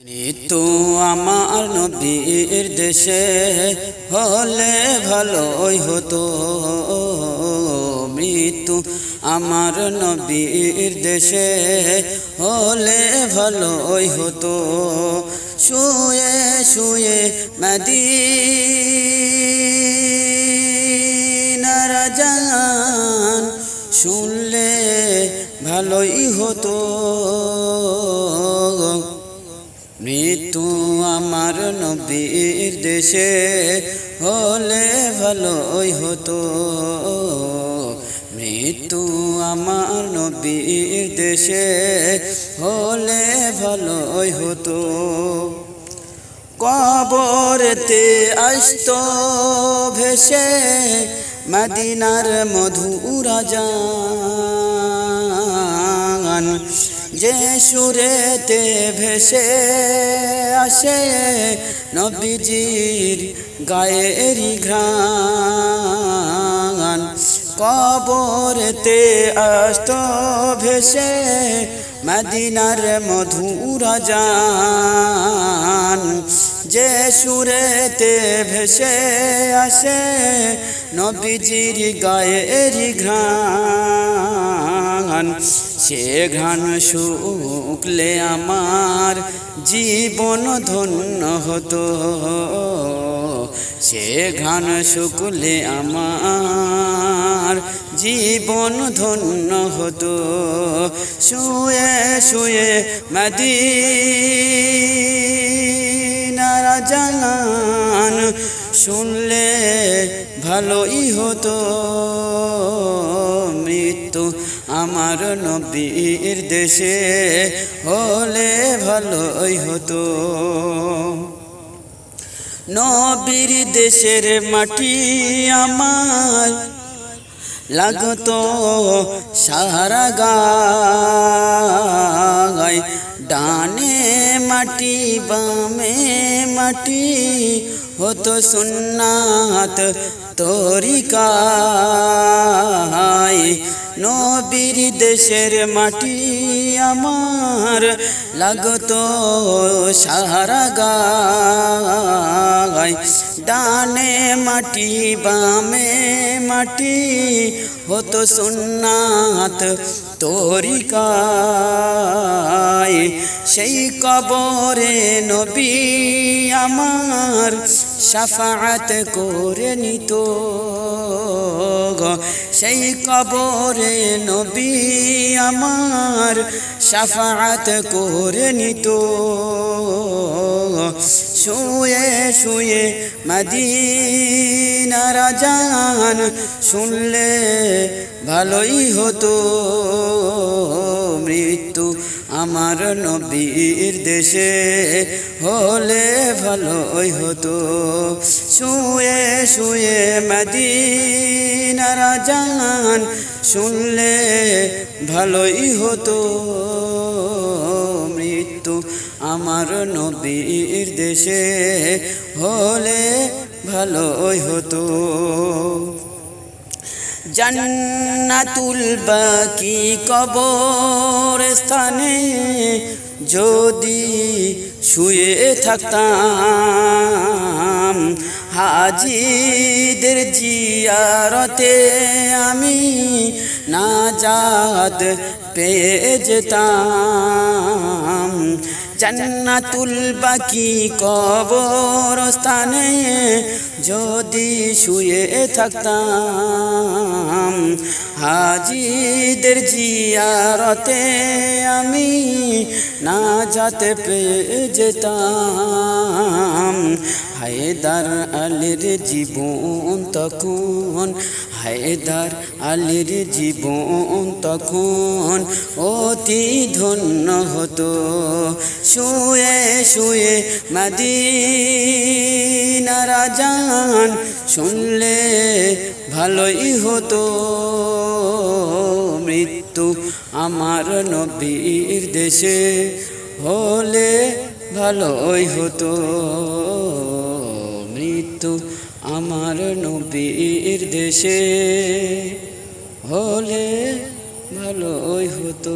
মৃত্যু আমার নবীর দেশে হলে ভালোই হতো। মৃত্যু আমার নবীর দেশে হলে ভালোই হতো। শুয়ে শুয়ে মদিনার আযান শুনলে ভালোই হতো। মৃত্যু আমার নবীর দেশে হলে ভালোই হতো। মৃত্যু আমার নবীর দেশে হলে ভালোই হতো। কবরেতে আসতো ভেসে মদিনার মধুর আযান, যে সুরেতে ভেসে আসে নবীজির গায়েরি ঘ্রাণ। কবরেতে আসতো ভেসে মদিনার মধুর আযান, যে সুরেতে ভেসে আসে নবীজির গায়েরি ঘ্রাণ। সে ঘ্রাণ শুকলে আমার জীবন ধন্য হতো। সে ঘ্রাণ শুকলে আমার জীবন ধন্য হতো। শুয়ে শুয়ে মদিনার আযান শুনলে ভালোই হতো। মৃত্যু আমার নবীর দেশে হলে ভালোই হতো। নবীর দেশের মাটি আমার লাগতো সারা গায়। ডানে মাটি বামে মাটি হতো সুন্নাত তরিকায়। নবীর দেশের মাটি আমার লাগতো সারা গায়। ডানে মাটি বামে মাটি হতো সুন্নাত তরিকায়। সেই কবরে নবী আমার শাফাআত করে নিত। সেই কবরে নবী আমার শাফাআত করে নিত। শুয়ে শুয়ে মদিনার আযান শুনলে ভালোই হতো। মৃত্যু আমার নবীর দেশে হলে ভালোই হতো। শুয়ে শুয়ে মদিনার আযান শুনলে ভালোই হতো। মৃত্যু আমার নবীর দেশে হলে ভালোই হতো। জান্নাতুল বাকি কবরস্থানে যদি শুয়ে থাকতাম, হাজিদের জিয়ারতে আমি নাজাত পেয়ে যেতাম। জান্নাতুল বাকি কবরস্থানে যদি শুয়ে থাকতাম, হাজিদের জিয়ারতে আমি নাজাত পেয়ে যেতাম। হায়দার আলীর জীবন তখন, হায়দার আলীর জীবন তখন অতি ধন্য হতো। শুয়ে শুয়ে মদিনার আযান শুনলে ভালোই হতো। মৃত্যু আমার নবীর দেশে হলে ভালোই হতো। মৃত্যু আমার নবীর দেশে হলে ভালোই হতো।